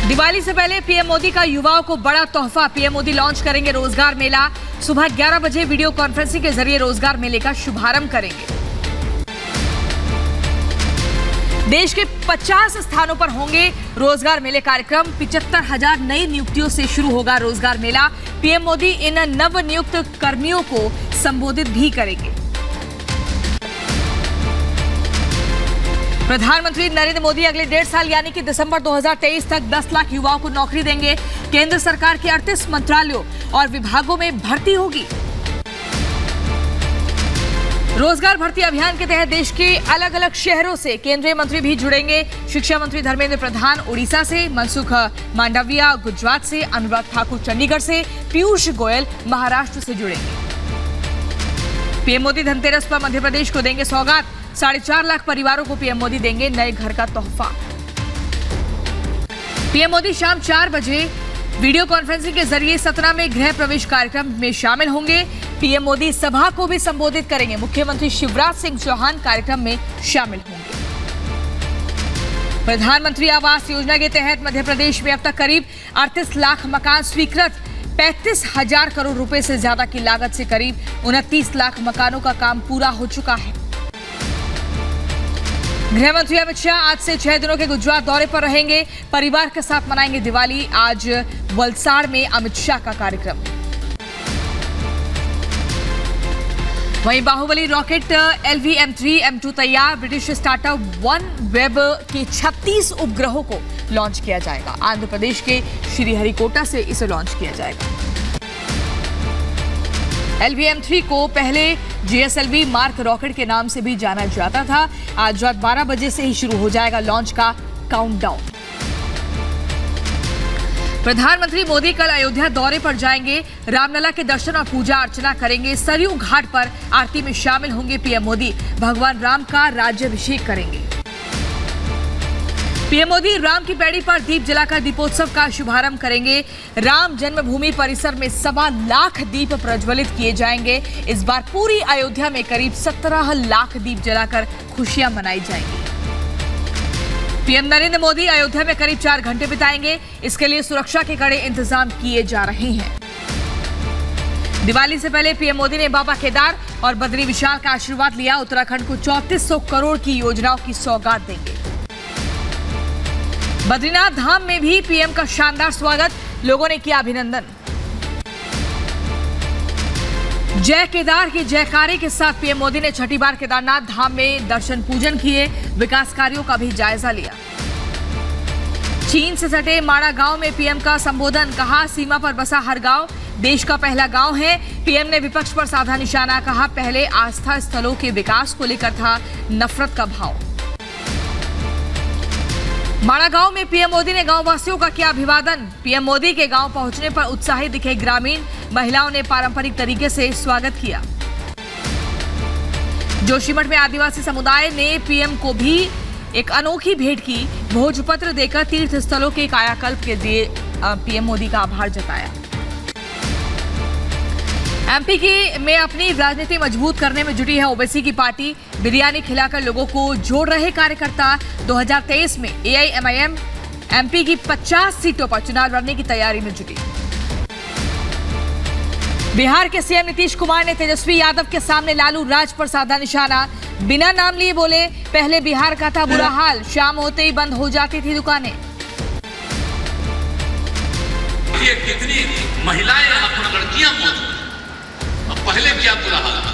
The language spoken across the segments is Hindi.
दिवाली से पहले पीएम मोदी का युवाओं को बड़ा तोहफा। पीएम मोदी लॉन्च करेंगे रोजगार मेला। सुबह 11 बजे वीडियो कॉन्फ्रेंसिंग के जरिए रोजगार मेले का शुभारंभ करेंगे। देश के 50 स्थानों पर होंगे रोजगार मेले कार्यक्रम। 75,000 नई नियुक्तियों से शुरू होगा रोजगार मेला। पीएम मोदी इन नव नियुक्त कर्मियों को संबोधित भी करेंगे। प्रधानमंत्री नरेंद्र मोदी अगले 1.5 साल यानी कि दिसंबर 2023 तक 10 लाख युवाओं को नौकरी देंगे। केंद्र सरकार के 38 मंत्रालयों और विभागों में भर्ती होगी। रोजगार भर्ती अभियान के तहत देश के अलग अलग शहरों से केंद्रीय मंत्री भी जुड़ेंगे। शिक्षा मंत्री धर्मेंद्र प्रधान उड़ीसा से, मनसुख मांडविया गुजरात से, अनुराग ठाकुर चंडीगढ़ से, पीयूष गोयल महाराष्ट्र से जुड़ेंगे। पीएम मोदी धनतेरस पर मध्य प्रदेश को देंगे सौगात। 4.5 लाख परिवारों को पीएम मोदी देंगे नए घर का तोहफा। पीएम मोदी शाम 4 बजे वीडियो कॉन्फ्रेंसिंग के जरिए सतना में गृह प्रवेश कार्यक्रम में शामिल होंगे। पीएम मोदी सभा को भी संबोधित करेंगे। मुख्यमंत्री शिवराज सिंह चौहान कार्यक्रम में शामिल होंगे। प्रधानमंत्री आवास योजना के तहत मध्य प्रदेश में अब तक करीब 38 लाख मकान स्वीकृत। 35,000 करोड़ रुपए से ज्यादा की लागत से करीब 29 लाख मकानों का काम पूरा हो चुका है। गृह मंत्री अमित शाह आज से 6 दिनों के गुजरात दौरे पर रहेंगे। परिवार के साथ मनाएंगे दिवाली। आज वलसाड़ में अमित शाह का कार्यक्रम। वहीं बाहुबली रॉकेट LV-M3 M2 तैयार। ब्रिटिश स्टार्टअप OneWeb के 36 उपग्रहों को लॉन्च किया जाएगा। आंध्र प्रदेश के श्रीहरिकोटा से इसे लॉन्च किया जाएगा। LV-M3 को पहले GSLV मार्क रॉकेट के नाम से भी जाना जाता था। आज रात 12 बजे से ही शुरू हो जाएगा लॉन्च का काउंटडाउन। प्रधानमंत्री मोदी कल अयोध्या दौरे पर जाएंगे। रामलला के दर्शन और पूजा अर्चना करेंगे। सरयू घाट पर आरती में शामिल होंगे पीएम मोदी। भगवान राम का राज्याभिषेक करेंगे। पीएम मोदी राम की पैड़ी पर दीप जलाकर दीपोत्सव का शुभारंभ करेंगे। राम जन्मभूमि परिसर में 1.25 लाख दीप प्रज्वलित किए जाएंगे। इस बार पूरी अयोध्या में करीब 17 लाख दीप जलाकर खुशियां मनाई जाएंगी। पीएम नरेंद्र मोदी अयोध्या में करीब 4 घंटे बिताएंगे। इसके लिए सुरक्षा के कड़े इंतजाम किए जा रहे हैं। दिवाली से पहले पीएम मोदी ने बाबा केदार और बद्री विशाल का आशीर्वाद लिया। उत्तराखंड को 3400 करोड़ की योजनाओं की सौगात देंगे। बद्रीनाथ धाम में भी पीएम का शानदार स्वागत। लोगों ने किया अभिनंदन। जय केदार की जयकारे के साथ पीएम मोदी ने छठी बार केदारनाथ धाम में दर्शन पूजन किए। विकास कार्यों का भी जायजा लिया। चीन से सटे माड़ा गांव में पीएम का संबोधन। कहा, सीमा पर बसा हर गांव देश का पहला गांव है। पीएम ने विपक्ष पर साधा निशाना। कहा, पहले आस्था स्थलों के विकास को लेकर था नफरत का भाव। माड़ा गांव में पीएम मोदी ने गांव वासियों का किया अभिवादन। पीएम मोदी के गांव पहुंचने पर उत्साहित दिखे ग्रामीण। महिलाओं ने पारंपरिक तरीके से स्वागत किया। जोशीमठ में आदिवासी समुदाय ने पीएम को भी एक अनोखी भेंट की। भोजपत्र देकर तीर्थ स्थलों के कायाकल्प के लिए पीएम मोदी का आभार जताया। एमपी में अपनी राजनीति मजबूत करने में जुटी है ओवैसी की पार्टी। बिरयानी खिलाकर लोगों को जोड़ रहे कार्यकर्ता। 2023 में AIMIM एमपी की 50 सीटों पर चुनाव लड़ने की तैयारी में जुटी। बिहार के सीएम नीतीश कुमार ने तेजस्वी यादव के सामने लालू राज पर साधा निशाना। बिना नाम लिए बोले, पहले बिहार का था बुरा हाल, शाम होते ही बंद हो जाती थी दुकानें। ये कितनी महिलाएं अपनी लड़कियां मौजूद, अब पहले क्या बुरा हाल था,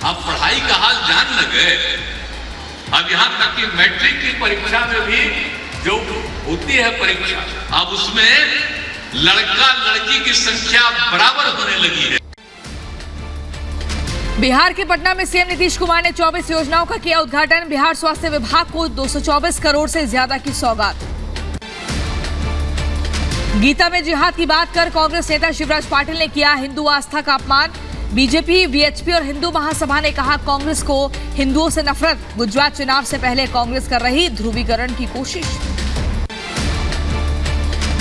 अब पढ़ाई का हाल जान न गए। अब यहाँ तक कि मैट्रिक की परीक्षा में भी जो होती है परीक्षा, अब उसमें लड़का लड़की की संख्या बराबर होने लगी है। बिहार के पटना में सीएम नीतीश कुमार ने 24 योजनाओं का किया उद्घाटन। बिहार स्वास्थ्य विभाग को 224 करोड़ से ज्यादा की सौगात। गीता में जिहाद की बात कर कांग्रेस नेता शिवराज पाटिल ने किया हिंदू आस्था का अपमान। बीजेपी, वीएचपी और हिंदू महासभा ने कहा, कांग्रेस को हिंदुओं से नफरत। गुजरात चुनाव से पहले कांग्रेस कर रही ध्रुवीकरण की कोशिश।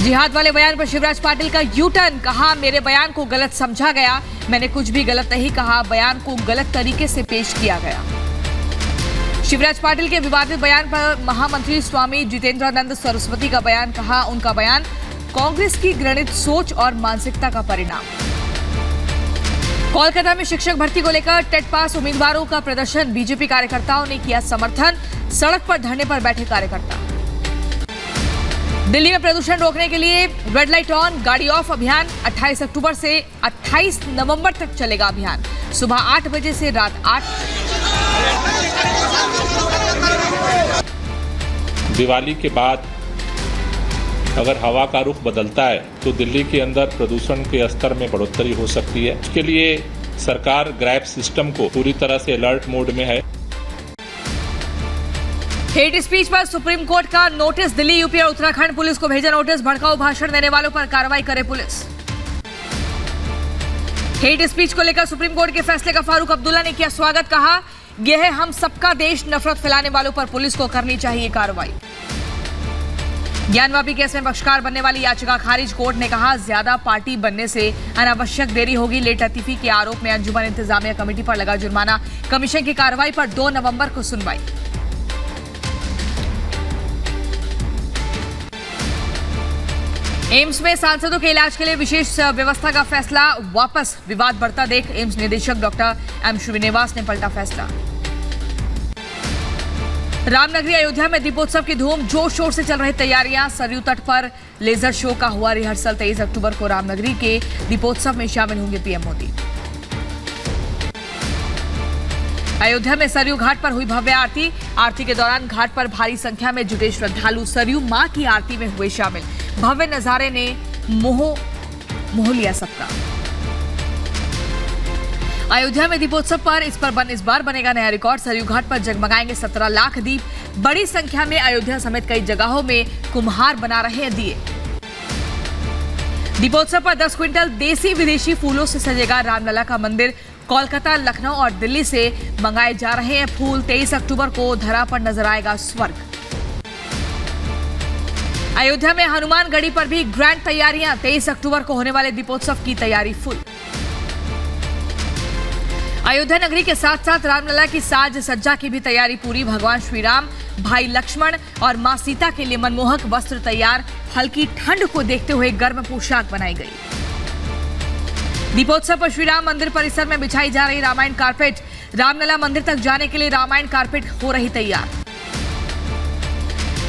जिहाद वाले बयान पर शिवराज पाटिल का यू-टर्न। कहा, मेरे बयान को गलत समझा गया, मैंने कुछ भी गलत नहीं कहा, बयान को गलत तरीके से पेश किया गया। शिवराज पाटिल के विवादित बयान पर महामंत्री स्वामी जितेंद्रानंद सरस्वती का बयान, कहा उनका बयान कांग्रेस की घृणित सोच और मानसिकता का परिणाम। कोलकाता में शिक्षक भर्ती को लेकर टेट पास उम्मीदवारों का प्रदर्शन, बीजेपी कार्यकर्ताओं ने किया समर्थन, सड़क पर धरने पर बैठे कार्यकर्ता। दिल्ली में प्रदूषण रोकने के लिए रेड लाइट ऑन, गाड़ी ऑफ अभियान 28 अक्टूबर से 28 नवंबर तक चलेगा अभियान, सुबह 8 बजे से रात 8। दिवाली के बाद अगर हवा का रुख बदलता है तो दिल्ली के अंदर प्रदूषण के स्तर में बढ़ोतरी हो सकती है। इसके लिए सरकार ग्रैब सिस्टम को पूरी तरह से अलर्ट मोड में है। हेट स्पीच पर सुप्रीम कोर्ट का नोटिस, दिल्ली, यूपी और उत्तराखंड पुलिस को भेजा नोटिस, भड़काऊ भाषण देने वालों पर कार्रवाई करे पुलिस। हेट स्पीच को लेकर सुप्रीम कोर्ट के फैसले का फारूक अब्दुल्ला ने किया स्वागत, कहा यह है हम सबका देश, नफरत फैलाने वालों पर पुलिस को करनी चाहिए कार्रवाई। ज्ञानवापी केस में पक्षकार बनने वाली याचिका खारिज, कोर्ट ने कहा ज्यादा पार्टी बनने से अनावश्यक देरी होगी। लेट लतीफी के आरोप में अंजुमन इंतजामिया कमेटी पर लगा जुर्माना, कमीशन की कार्रवाई पर 2 नवंबर को सुनवाई। एम्स में सांसदों के इलाज के लिए विशेष व्यवस्था का फैसला वापस, विवाद बढ़ता देख एम्स निदेशक डॉक्टर एम श्रीनिवास ने पलटा फैसला। रामनगरी अयोध्या में दीपोत्सव की धूम, जोर शोर से चल रही तैयारियां, सरयू तट पर लेजर शो का हुआ रिहर्सल। 23 अक्टूबर को रामनगरी के दीपोत्सव में शामिल होंगे पीएम मोदी। अयोध्या में सरयू घाट पर हुई भव्य आरती, आरती के दौरान घाट पर भारी संख्या में जुटे श्रद्धालु सरयू मां की आरती में हुए शामिल, भव्य नजारे ने मोह लिया सबका। अयोध्या में दीपोत्सव पर इस बार बनेगा नया रिकॉर्ड, सरयू घाट पर जगमगाएंगे 17 लाख दीप, बड़ी संख्या में अयोध्या समेत कई जगहों में कुम्हार बना रहे हैं दिए। दीपोत्सव पर 10 क्विंटल देसी विदेशी फूलों से सजेगा रामलला का मंदिर, कोलकाता, लखनऊ और दिल्ली से मंगाए जा रहे हैं फूल। 23 अक्टूबर को धरा पर नजर आएगा स्वर्ग। अयोध्या में हनुमानगढ़ी पर भी ग्रैंड तैयारियां, 23 अक्टूबर को होने वाले दीपोत्सव की तैयारी फुल। अयोध्या नगरी के साथ साथ रामलला की साज सज्जा की भी तैयारी पूरी, भगवान श्री राम, भाई लक्ष्मण और मां सीता के लिए मनमोहक वस्त्र तैयार, हल्की ठंड को देखते हुए गर्म पोशाक बनाई गई। दीपोत्सव पर श्री राम मंदिर परिसर में बिछाई जा रही रामायण कारपेट, रामलला मंदिर तक जाने के लिए रामायण कारपेट हो रही तैयार।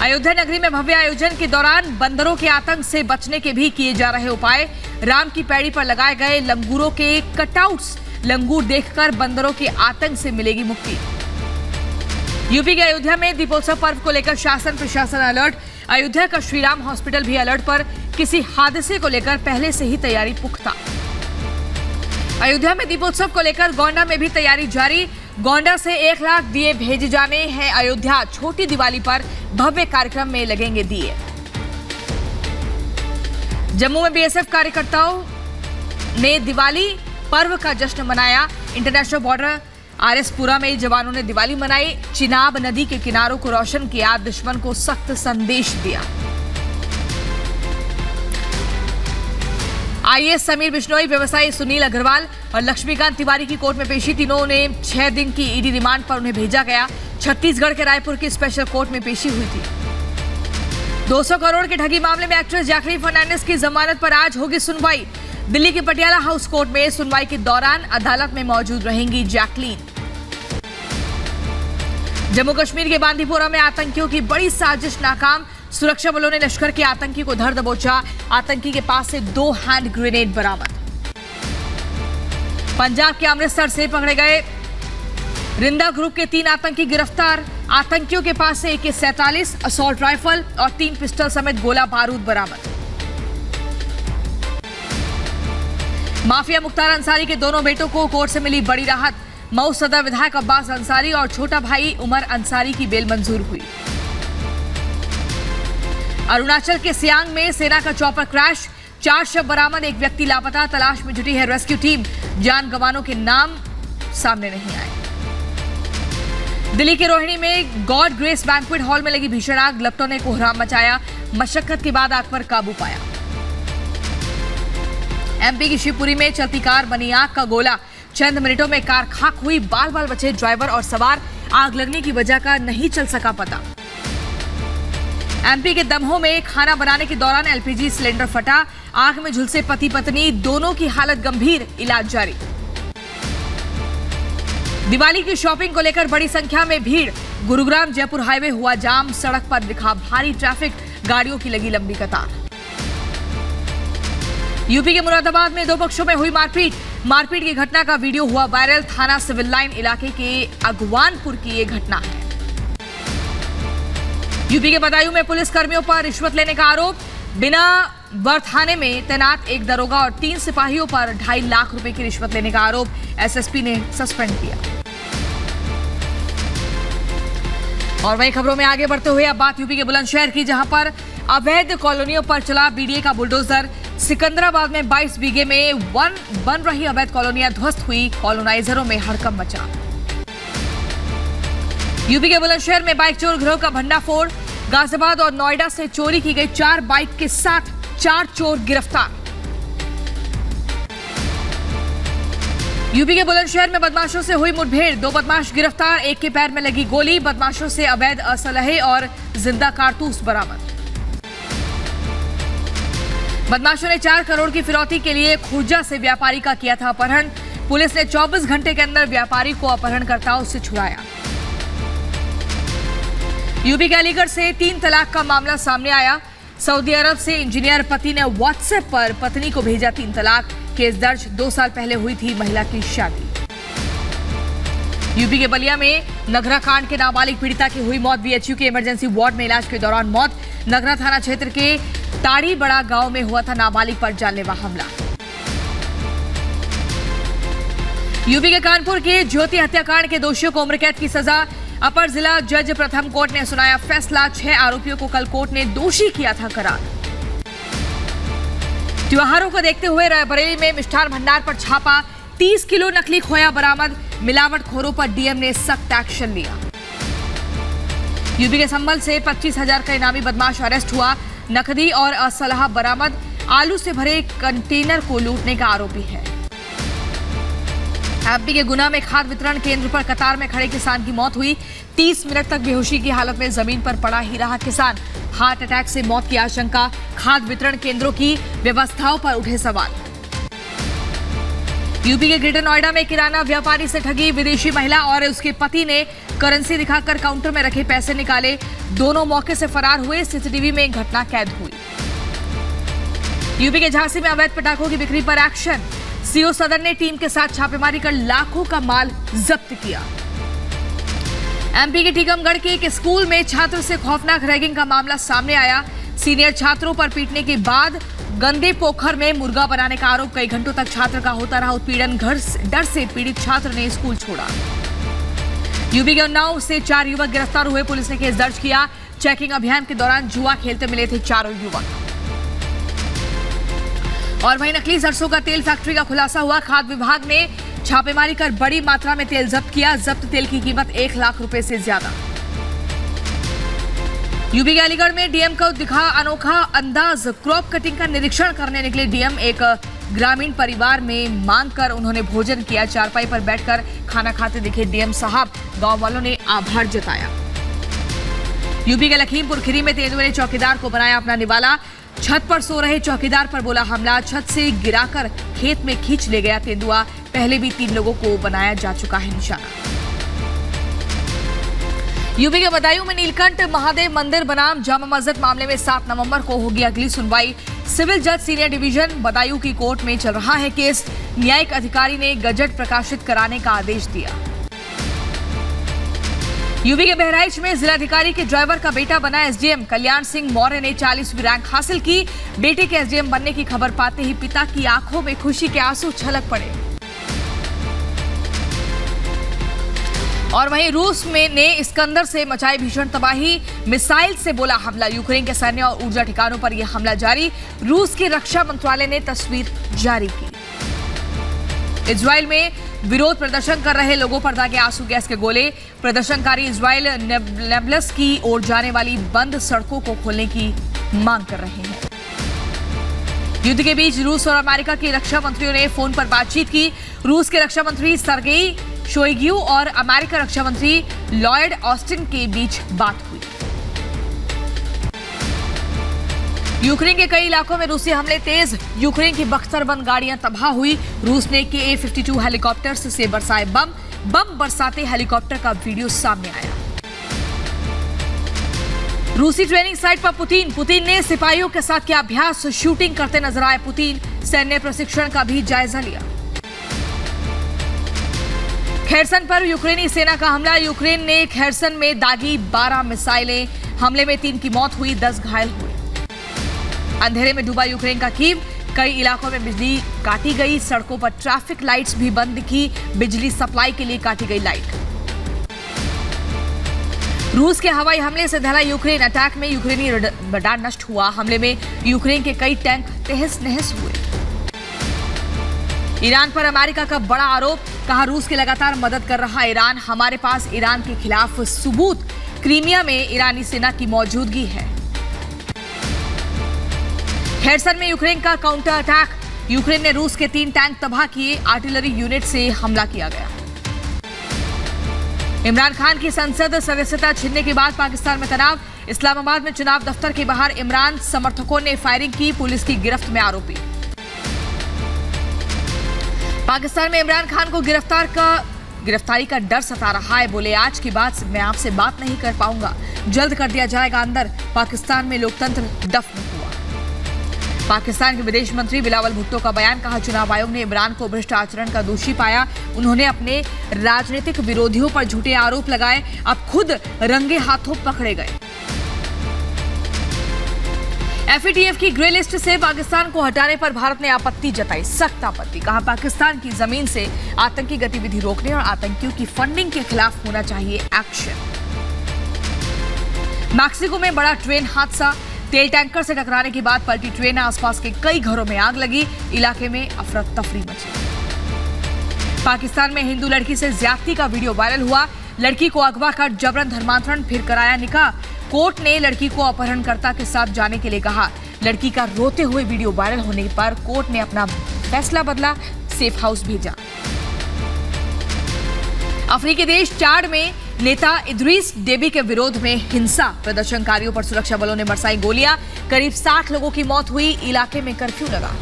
अयोध्या नगरी में भव्य आयोजन के दौरान बंदरों के आतंक से बचने के भी किए जा रहे उपाय, राम की पैड़ी पर लगाए गए लंगूरों के कटआउट्स, लंगूर देखकर बंदरों के आतंक से मिलेगी मुक्ति। यूपी के अयोध्या में दीपोत्सव पर्व को लेकर शासन प्रशासन अलर्ट, अयोध्या का श्रीराम हॉस्पिटल भी अलर्ट पर, किसी हादसे को लेकर पहले से ही तैयारी पुख्ता। अयोध्या में दीपोत्सव को लेकर गोंडा में भी तैयारी जारी, गोंडा से 1 लाख दिए भेजे जाने हैं अयोध्या, छोटी दिवाली पर भव्य कार्यक्रम में लगेंगे दिए। जम्मू में बीएसएफ कार्यकर्ताओं ने दिवाली पर्व का जश्न मनाया, इंटरनेशनल बॉर्डर आरएसपुरा में जवानों ने दिवाली मनाई, चिनाब नदी के किनारों को रोशन किया, दुश्मन को सख्त संदेश दिया। आईएएस समीर बिश्नोई, व्यवसायी सुनील अग्रवाल और लक्ष्मीकांत तिवारी की कोर्ट में पेशी, तीनों ने 6 दिन की ईडी रिमांड पर उन्हें भेजा गया। छत्तीसगढ़ के रायपुर की स्पेशल कोर्ट में पेशी हुई थी। 200 करोड़ के ठगी मामले में एक्ट्रेस जैकलीन फर्नांडिस की जमानत पर आज होगी सुनवाई। दिल्ली के पटियाला हाउस कोर्ट में सुनवाई के दौरान अदालत में मौजूद रहेंगी जैकलीन। जम्मू कश्मीर के बांदीपोरा में आतंकियों की बड़ी साजिश नाकाम, सुरक्षा बलों ने लश्कर के आतंकी को धर दबोचा, आतंकी के पास से 2 हैंड ग्रेनेड बरामद। पंजाब के अमृतसर से पकड़े गए रिंदा ग्रुप के 3 आतंकी गिरफ्तार, आतंकियों के पास से AK-47 असॉल्ट राइफल और 3 पिस्टल समेत गोला बारूद बरामद। माफिया मुख्तार अंसारी के दोनों बेटों को कोर्ट से मिली बड़ी राहत, मऊ सदर विधायक अब्बास अंसारी और छोटा भाई उमर अंसारी की बेल मंजूर हुई। अरुणाचल के सियांग में सेना का चॉपर क्रैश, 4 शव बरामद, 1 व्यक्ति लापता, तलाश में जुटी है रेस्क्यू टीम, जान गंवानों के नाम सामने नहीं आए। दिल्ली के रोहिणी में गॉड ग्रेस बैंक्वेट हॉल में लगी भीषण आग, लपटों ने कोहराम मचाया, मशक्कत के बाद आग पर काबू पाया। एमपी की शिवपुरी में चलती कार बनी आग का गोला, चंद मिनटों में कार खाक हुई, बाल बाल बचे ड्राइवर और सवार, आग लगने की वजह का नहीं चल सका पता। एमपी के दमोह में खाना बनाने के दौरान एलपीजी सिलेंडर फटा, आग में झुलसे पति पत्नी दोनों की हालत गंभीर, इलाज जारी। दिवाली की शॉपिंग को लेकर बड़ी संख्या में भीड़, गुरुग्राम जयपुर हाईवे हुआ जाम, सड़क पर दिखा भारी ट्रैफिक, गाड़ियों की लगी लंबी कतार। यूपी के मुरादाबाद में दो पक्षों में हुई मारपीट की घटना का वीडियो हुआ वायरल, थाना सिविल लाइन इलाके के अगवानपुर की ये घटना है। यूपी के बदायूं में पुलिस कर्मियों पर रिश्वत लेने का आरोप, बिना थाने में तैनात एक दरोगा और 3 सिपाहियों पर 2.5 लाख रुपए की रिश्वत लेने का आरोप एसएसपी ने सस्पेंड किया। और वहीं खबरों में आगे बढ़ते हुए अब बात यूपी के बुलंदशहर की, जहां पर अवैध कॉलोनियों पर चला बीडीए का बुलडोजर। सिकंदराबाद में 22 बीघे में बन रही अवैध कॉलोनियां ध्वस्त हुई, कॉलोनाइजरों में हड़कंप मचा। यूपी के बुलंदशहर में बाइक चोर गिरोह का भंडाफोड़, गाजियाबाद और नोएडा से चोरी की गई 4 बाइक के साथ 4 चोर गिरफ्तार। यूपी के बुलंदशहर में बदमाशों से हुई मुठभेड़, 2 बदमाश गिरफ्तार, एक के पैर में लगी गोली, बदमाशों से अवैध असलहे और जिंदा कारतूस बरामद। बदमाशों ने 4 करोड़ की फिरौती के लिए खुर्जा से व्यापारी का किया था अपहरण, पुलिस ने 24 घंटे के अंदर व्यापारी को अपहरणकर्ताओं से छुड़ाया। यूपी के अलीगढ़ से 3 तलाक का मामला सामने आया, सऊदी अरब से इंजीनियर पति ने व्हाट्सएप पर पत्नी को भेजा 3 तलाक, केस दर्ज, 2 साल पहले हुई थी महिला की शादी। यूपी के बलिया में नगरा कांड के नाबालिग पीड़िता की हुई मौत, बीएचयू के इमरजेंसी वार्ड में इलाज के दौरान मौत। नगरा थाना क्षेत्र के ताड़ी बड़ा गांव में हुआ था नाबालिग पर जानलेवा हमला। यूपी के कानपुर के ज्योति हत्याकांड के दोषियों को उम्र कैद की सजा, अपर जिला जज प्रथम कोर्ट ने सुनाया फैसला, 6 आरोपियों को कल कोर्ट ने दोषी किया था करार। त्योहारों को देखते हुए रायबरेली में मिष्ठान भंडार पर छापा, 30 किलो नकली खोया बरामद, मिलावटखोरों पर डीएम ने सख्त एक्शन लिया। यूपी के संभल से 25,000 का इनामी बदमाश अरेस्ट हुआ, नकदी और असलहा बरामद, आलू से भरे कंटेनर को लूटने का आरोपी है। एमपी के गुना में खाद वितरण केंद्र पर कतार में खड़े किसान की मौत हुई, 30 मिनट तक बेहोशी की हालत में जमीन पर पड़ा ही रहा किसान, हार्ट अटैक से मौत की आशंका, खाद वितरण केंद्रों की व्यवस्थाओं पर उठे सवाल। यूपी के ग्रेटर नोएडा में किराना व्यापारी से ठगी विदेशी महिला और उसके पति ने करेंसी दिखाकर काउंटर में रखे पैसे निकाले, दोनों मौके से फरार हुए, सीसीटीवी में घटना कैद हुई। यूपी के झांसी में अवैध पटाखों की बिक्री पर एक्शन, सीओ सदर ने टीम के साथ छापेमारी कर लाखों का माल जब्त किया। एमपी के टीकमगढ़ के एक स्कूल में छात्र से खौफनाक रैगिंग का मामला सामने आया, सीनियर छात्रों पर पीटने के बाद गंदे पोखर में मुर्गा बनाने का आरोप, कई घंटों तक छात्र का होता रहा उत्पीड़न, डर से पीड़ित छात्र ने स्कूल छोड़ा। यूपी के उन्नाव से 4 युवक गिरफ्तार हुए, पुलिस ने केस दर्ज किया, चेकिंग अभियान के दौरान जुआ खेलते मिले थे 4 युवक। और वहीं नकली सरसों का तेल फैक्ट्री का खुलासा हुआ, खाद्य विभाग ने छापेमारी कर बड़ी मात्रा में तेल जब्त किया, जब्त तेल की कीमत 1 लाख रुपए से ज्यादा। यूपी के अलीगढ़ में डीएम को दिखा अनोखा अंदाज, क्रॉप कटिंग का निरीक्षण करने निकले डीएम, एक ग्रामीण परिवार में मांग कर उन्होंने भोजन किया, चारपाई पर बैठकर खाना खाते दिखे डीएम साहब, गांव वालों ने आभार जताया। यूपी के लखीमपुर खीरी में तेंदुए ने चौकीदार को बनाया अपना निवाला, छत पर सो रहे चौकीदार पर बोला हमला, छत से गिराकर खेत में खींच ले गया तेंदुआ, पहले भी 3 लोगों को बनाया जा चुका है निशाना। यूपी के बदायूं में नीलकंठ महादेव मंदिर बनाम जामा मस्जिद मामले में 7 नवंबर को होगी अगली सुनवाई, सिविल जज सीनियर डिवीजन बदायूं की कोर्ट में चल रहा है केस, न्यायिक अधिकारी ने गजट प्रकाशित कराने का आदेश दिया। यूपी के बहराइच में जिलाधिकारी के ड्राइवर का बेटा बना एसडीएम, कल्याण सिंह मौर्य ने 40वीं रैंक हासिल की, बेटे के एसडीएम बनने की खबर पाते ही पिता की आंखों में खुशी के आंसू छलक पड़े। और वहीं रूस ने इस्कंदर से मचाई भीषण तबाही, मिसाइल से बोला हमला, यूक्रेन के सैन्य और ऊर्जा ठिकानों पर यह हमला जारी, रूस के रक्षा मंत्रालय ने तस्वीर जारी की। इजराइल में विरोध प्रदर्शन कर रहे लोगों पर दागे आंसू गैस के गोले, प्रदर्शनकारी इजराइल नेबलस की ओर जाने वाली बंद सड़कों को खोलने की मांग कर रहे हैं। युद्ध के बीच रूस और अमेरिका के रक्षा मंत्रियों ने फोन पर बातचीत की, रूस के रक्षा मंत्री सर्गेई शोइगु और अमेरिका रक्षा मंत्री लॉयड ऑस्टिन के बीच बात हुई। यूक्रेन के कई इलाकों में रूसी हमले तेज, यूक्रेन की बख्तरबंद गाड़ियां तबाह हुई। रूस ने Ka-52 हेलीकॉप्टर से बरसाए बम बरसाते हेलीकॉप्टर का वीडियो सामने आया। रूसी ट्रेनिंग साइट पर पुतिन ने सिपाहियों के साथ किया अभ्यास, शूटिंग करते नजर आए पुतिन। सैन्य प्रशिक्षण का भी जायजा लिया। खेरसन पर यूक्रेनी सेना का हमला, यूक्रेन ने खेरसन में दागी 12 मिसाइलें, हमले में 3 की मौत हुई, 10 घायल हुए। अंधेरे में डूबा यूक्रेन का कीव, कई इलाकों में बिजली काटी गई, सड़कों पर ट्रैफिक लाइट्स भी बंद दिखी, बिजली सप्लाई के लिए काटी गई लाइट। रूस के हवाई हमले से दहला यूक्रेन, अटैक में यूक्रेनी रडार नष्ट हुआ, हमले में यूक्रेन के कई टैंक तहस नहस हुए। ईरान पर अमेरिका का बड़ा आरोप, कहा रूस की लगातार मदद कर रहा ईरान, हमारे पास ईरान के खिलाफ सबूत, क्रीमिया में ईरानी सेना की मौजूदगी है। खेरसन में यूक्रेन का काउंटर अटैक, यूक्रेन ने रूस के 3 टैंक तबाह किए, आर्टिलरी यूनिट से हमला किया गया। इमरान खान की संसद सदस्यता छीनने के बाद पाकिस्तान में तनाव, इस्लामाबाद में चुनाव दफ्तर के बाहर इमरान समर्थकों ने फायरिंग की, पुलिस की गिरफ्त में आरोपी। पाकिस्तान में इमरान खान को गिरफ्तारी का डर सता रहा है, बोले आज के बाद मैं आपसे बात नहीं कर पाऊंगा, जल्द कर दिया जाएगा अंदर। पाकिस्तान में लोकतंत्र दफन हुआ। पाकिस्तान के विदेश मंत्री बिलावल भुट्टो का बयान, कहा चुनाव आयोग ने इमरान को भ्रष्ट आचरण का दोषी पाया, उन्होंने अपने राजनीतिक विरोधियों पर झूठे आरोप लगाए, अब खुद रंगे हाथों पकड़े गए। FATF की ग्रे लिस्ट से पाकिस्तान को हटाने पर भारत ने आपत्ति जताई, सख्त आपत्ति, कहा पाकिस्तान की जमीन से आतंकी गतिविधि रोकने और आतंकियों की फंडिंग के खिलाफ होना चाहिए एक्शन। मैक्सिको में बड़ा ट्रेन हादसा, तेल टैंकर से टकराने के बाद पलटी ट्रेन, आसपास के कई घरों में आग लगी, इलाके में अफरा तफरी मची। पाकिस्तान में हिंदू लड़की से ज्यादती का वीडियो वायरल हुआ, लड़की को अगवा कर जबरन धर्मांतरण, फिर कराया निकाह। कोर्ट ने लड़की को अपहरणकर्ता के साथ जाने के लिए कहा, लड़की का रोते हुए वीडियो वायरल होने पर कोर्ट ने अपना फैसला बदला, सेफ हाउस भेजा। अफ्रीकी देश चाड में नेता इद्रीस डेबी के विरोध में हिंसा, प्रदर्शनकारियों पर सुरक्षा बलों ने बरसाई गोलियां, करीब 60 लोगों की मौत हुई, इलाके में कर्फ्यू लगा।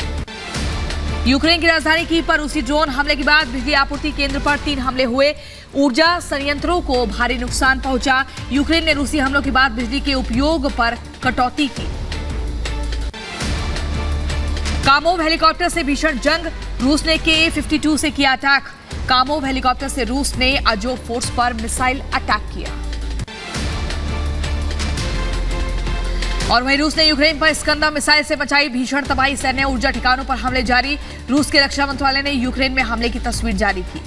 यूक्रेन की राजधानी कीव पर रूसी ड्रोन हमले के बाद बिजली आपूर्ति केंद्र पर 3 हमले हुए, ऊर्जा संयंत्रों को भारी नुकसान पहुंचा। यूक्रेन ने रूसी हमलों के बाद बिजली के उपयोग पर कटौती की। कामोव हेलीकॉप्टर से भीषण जंग, रूस ने Ka-52 से किया अटैक, कामोव हेलीकॉप्टर से रूस ने अजोव फोर्स पर मिसाइल अटैक किया। और वहीं रूस ने यूक्रेन पर स्कंदा मिसाइल से मचाई भीषण तबाही, सैन्य ऊर्जा ठिकानों पर हमले जारी, रूस के रक्षा मंत्रालय ने यूक्रेन में हमले की तस्वीर जारी की।